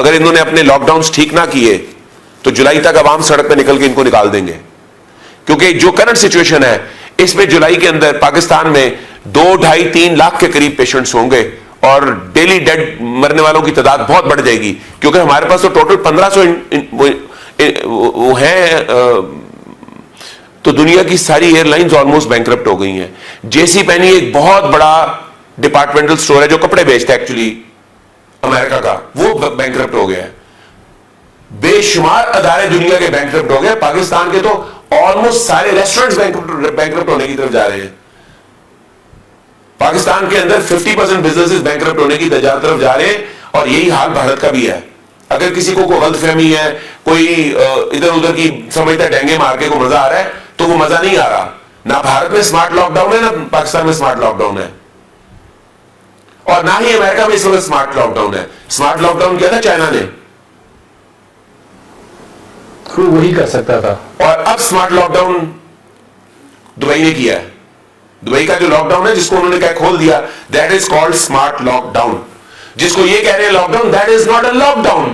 अगर इन्होंने अपने लॉकडाउन ठीक ना किए तो जुलाई तक आवाम सड़क पर निकल के इनको निकाल देंगे, क्योंकि जो करंट सिचुएशन है इसमें जुलाई के अंदर पाकिस्तान में 2-2.5-3 लाख के करीब पेशेंट्स होंगे और डेली डेड मरने वालों की तादाद बहुत बढ़ जाएगी, क्योंकि हमारे पास तो टोटल 1500 वो हैं। तो दुनिया की सारी एयरलाइंस ऑलमोस्ट बैंकरप्ट हो गई हैं। जेसी पेनी एक बहुत बड़ा डिपार्टमेंटल स्टोर है जो कपड़े बेचता है एक्चुअली अमेरिका का, वो बैंकरप्ट हो गया है। बेशुमार अदारे दुनिया के बैंकरप्ट हो गए। पाकिस्तान के तो ऑलमोस्ट सारे रेस्टोरेंट्स बैंकरप्ट होने की तरफ जा रहे हैं। पाकिस्तान के अंदर 50% बिजनेसेस बैंकरप्ट होने की तरफ जा रहे हैं और यही हाल भारत का भी है। अगर किसी को गलतफहमी है, कोई इधर उधर की समझता है डेंगे मार के को मजा आ रहा है, तो वो मजा नहीं आ रहा। ना भारत में स्मार्ट लॉकडाउन है, ना पाकिस्तान में स्मार्ट लॉकडाउन है, और ना ही अमेरिका में इस वक्त स्मार्ट लॉकडाउन है। स्मार्ट लॉकडाउन किया था चाइना ने, तो वही कर सकता था, और अब स्मार्ट लॉकडाउन दुबई ने किया है। दुबई का जो लॉकडाउन है जिसको उन्होंने क्या खोल दिया, that is called smart lockdown. जिसको ये कह रहे हैं lockdown, that is not a lockdown,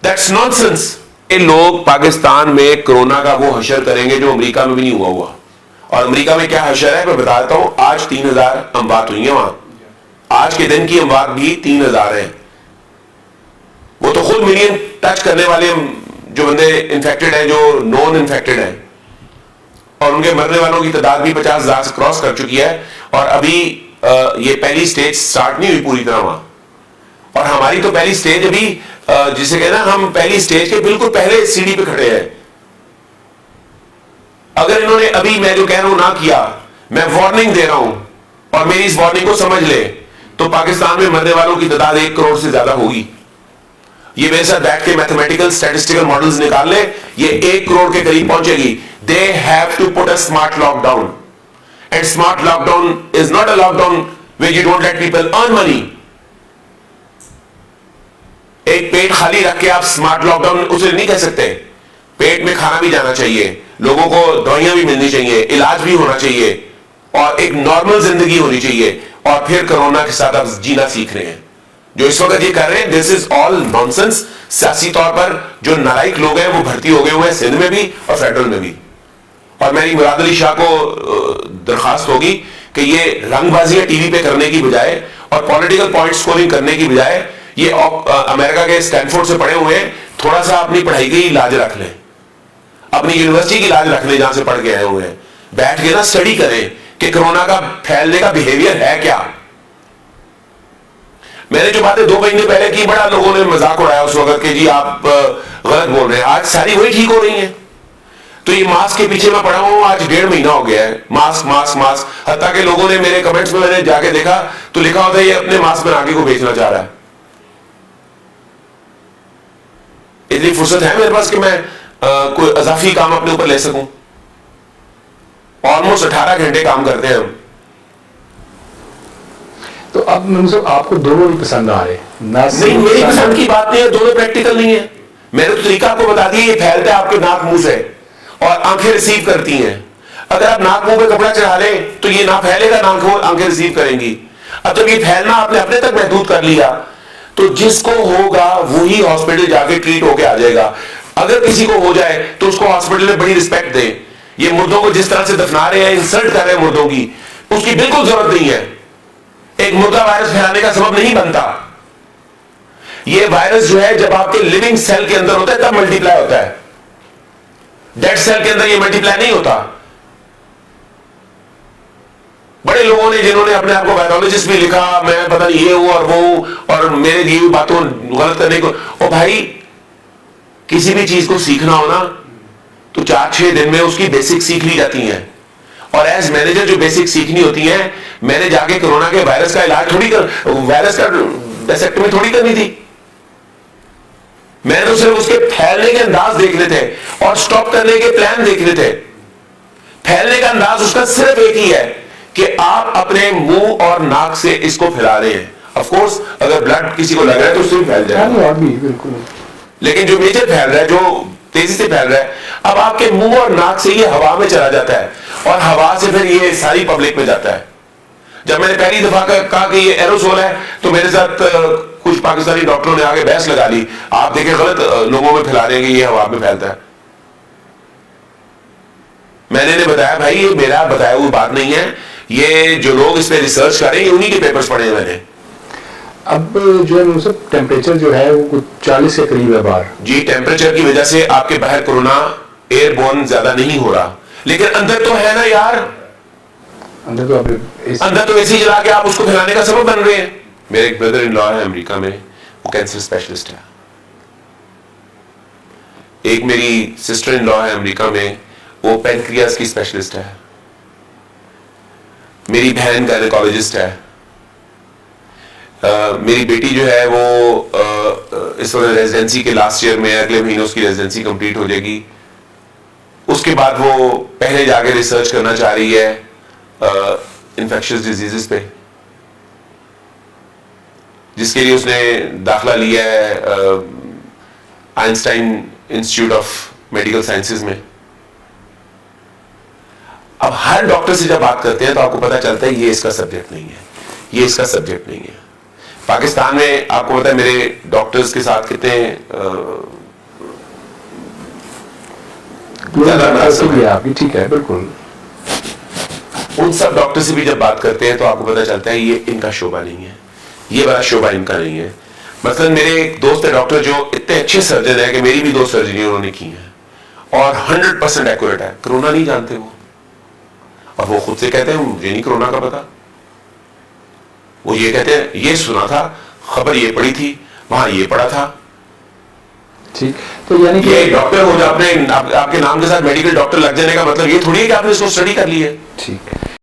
that's nonsense. ये लोग पाकिस्तान में कोरोना का वो हशर करेंगे जो अमेरिका में भी नहीं हुआ। और अमेरिका में क्या हशर है मैं बताता हूं। आज 3000 अमवात हुई है वहां, आज के दिन की अमवात भी 3000 है। वो तो खुद मिलियन टच करने वाले जो बंदे इन्फेक्टेड हैं, जो नॉन इन्फेक्टेड हैं, और उनके मरने वालों की तादाद भी 50,000 से क्रॉस कर चुकी है। और अभी ये पहली स्टेज स्टार्ट नहीं हुई पूरी तरह वहां, और हमारी तो पहली स्टेज अभी जिसे कहना, हम पहली स्टेज के बिल्कुल पहले सीढ़ी पे खड़े हैं। अगर इन्होंने अभी मैं जो कह रहा हूं ना किया, मैं वार्निंग दे रहा हूं और मेरी इस वार्निंग को समझ ले, तो पाकिस्तान में मरने वालों की तादाद 1 करोड़ से ज्यादा होगी। ये मेरे साथ बैठ के मैथमेटिकल स्टैटिस्टिकल मॉडल्स निकाल ले, ये 1 करोड़ के करीब पहुंचेगी। They have to put a smart lockdown, and smart lockdown is not a lockdown where you don't let people earn money. एक पेट खाली रख के आप स्मार्ट लॉकडाउन उसे नहीं कह सकते। पेट में खाना भी जाना चाहिए, लोगों को दवाइयां भी मिलनी चाहिए, इलाज भी होना चाहिए, और एक नॉर्मल जिंदगी होनी चाहिए। और फिर कोरोना के साथ आप जीना सीख रहे हैं। जो इस वक्त ये कर रहे हैं, दिस इज ऑल नॉनसेंस। सियासी तौर पर जो नालायक लोग हैं वो भर्ती हो गए हुए हैं सिंध में भी और फेडरल में भी। और मेरी मुराद अली शाह को दरखास्त होगी कि ये रंगबाजियां टीवी पे करने की बजाय और पॉलिटिकल पॉइंट स्कोरिंग करने की बजाय, ये अमेरिका के स्टैनफोर्ड से पढ़े हुए हैं, थोड़ा सा अपनी पढ़ाई की लाज रख लें, अपनी यूनिवर्सिटी की लाज रख लें जहां से पढ़ के आए हुए हैं। बैठ के ना स्टडी करें कि कोरोना का फैलने का बिहेवियर है क्या। मैंने जो बातें 2 महीने पहले की, बड़ा लोगों ने मजाक उड़ाया उस वक्त कि जी आप गलत बोल रहे हैं। आज सारी वही ठीक हो रही हैं। तो ये मास्क के पीछे मैं पड़ा हूं, आज 1.5 महीना हो गया है, मास्क मास्क मास्क। हत्ता के लोगों ने मेरे कमेंट्स में, मैंने जाके देखा तो लिखा होता है ये अपने मास्क में आगे को बेचना चाह रहा है। इतनी फुर्सत है मेरे पास कि मैं कोई अजाफी काम अपने ऊपर ले सकूं। ऑलमोस्ट 18 घंटे काम करते हैं हम। तो अब आपको दोनों ही पसंद आ रहे नहीं, मेरी पसंद की बात नहीं है, दोनों प्रैक्टिकल नहीं है। मैंने तो तरीका आपको बता दिया, ये फैलता है आपके नाक मुंह से और आंखें रिसीव करती हैं। अगर आप नाक मुंह पे कपड़ा चढ़ा लें तो ये ना फैलेगा, ना आंखें रिसीव करेंगी। अब जब ये फैलना आपने अपने तक महदूद कर लिया, तो जिसको होगा वही हॉस्पिटल जाके ट्रीट होके आ जाएगा। अगर किसी को हो जाए तो उसको हॉस्पिटल में बड़ी रिस्पेक्ट दें। ये मुर्दों को जिस तरह से दफना रहे हैं, इंसल्ट कर रहे हैं मुर्दों की, उसकी बिल्कुल जरूरत नहीं है। एक मुर्दा वायरस फैलाने का सबब नहीं बनता। ये वायरस जो है जब आपके लिविंग सेल के अंदर होता है तब मल्टीप्लाई होता है, डेड सेल के अंदर ये मल्टीप्लाई नहीं होता। बड़े लोगों ने जिन्होंने अपने आप को वायरोलॉजिस्ट भी लिखा, मैं पता नहीं ये हूं और वो हूं, और मेरे दी हुई बातों गलत करने को। ओ भाई, किसी भी चीज को सीखना हो ना तो 4-6 दिन में उसकी बेसिक सीख ली जाती है। और एज मैनेजर जो बेसिक सीखनी होती है, मैंने जाके कोरोना के वायरस का इलाज थोड़ी कर, वायरस का डिसेक्टमी थोड़ी करनी थी। मैंने तो सिर्फ उसके फैलने के अंदाज देखने थे और स्टॉप करने के प्लान देखने थे। फैलने का अंदाज उसका सिर्फ एक ही है कि आप अपने मुंह और नाक से इसको फैला रहे हैं। ऑफ कोर्स अगर ब्लड किसी को लग रहा है तो उससे भी फैल जाएगा, बिल्कुल। लेकिन जो मेजर फैल रहा है, जो तेजी से फैल रहा है, अब आपके मुंह और नाक से ये हवा में चला जाता है और हवा से फिर ये सारी पब्लिक में जाता है। जब मैंने पहली दफा कहा कि ये एरोसोल है, तो मेरे साथ कुछ पाकिस्तानी डॉक्टरों ने आगे बहस लगा ली, आप देखें गलत लोगों में फैला रहे हैं कि ये हवा में फैलता है। मैंने इन्हें बताया भाई ये मेरा बताया हुआ बात नहीं है, ये जो लोग इस पे रिसर्च कर रहे हैं उन्हीं के पेपर्स पढ़े हैं मैंने। अब जो है मुंसफ टेम्परेचर जो है वो कुछ 40 के करीब है बाहर। जी, टेम्परेचर की वजह से आपके बाहर कोरोना एयरबोर्न ज्यादा नहीं हो रहा, लेकिन अंदर तो है ना यार, अंदर तो आप अंदर तो एसी जला के आप उसको फैलाने का सबब बन रहे हैं। मेरे एक ब्रदर इन लॉ है अमेरिका में, वो कैंसर स्पेशलिस्ट है। एक मेरी सिस्टर इन लॉ है अमेरिका में, वो पैनक्रियास की स्पेशलिस्ट है। मेरी बहन गायनेकोलॉजिस्ट है। मेरी बेटी जो है वो इस वक्त रेजिडेंसी के लास्ट ईयर में, अगले महीने उसकी रेजिडेंसी कंप्लीट हो जाएगी। उसके बाद वो पहले जाके रिसर्च करना चाह रही है इन्फेक्शियस डिजीजेस पे, जिसके लिए उसने दाखिला लिया है Einstein institute of medical sciences में। अब हर डॉक्टर से जब बात करते हैं तो आपको पता चलता है ये इसका सब्जेक्ट नहीं है, ये इसका सब्जेक्ट नहीं है। पाकिस्तान में आपको पता है मेरे डॉक्टर्स के साथ कितने आपकी, ठीक है बिल्कुल। उन सब डॉक्टर से भी जब बात करते हैं तो आपको पता चलता है ये इनका शोबा नहीं है, ये बड़ा शोबा इनका नहीं है। मतलब मेरे एक दोस्त है डॉक्टर जो इतने अच्छे सर्जन है कि मेरी भी 2 सर्जरी उन्होंने की है और 100% एक्यूरेट है, कोरोना नहीं जानते वो, और वो खुद से कहते हैं मुझे नहीं कोरोना का पता। वो ये कहते हैं ये सुना था, खबर ये पड़ी थी, वहां ये पड़ा था। ठीक, तो यानी कि ये डॉक्टर हो जाए, आपके नाम के साथ मेडिकल डॉक्टर लग जाने का मतलब ये थोड़ी है कि आपने इसको स्टडी कर ली है। ठीक।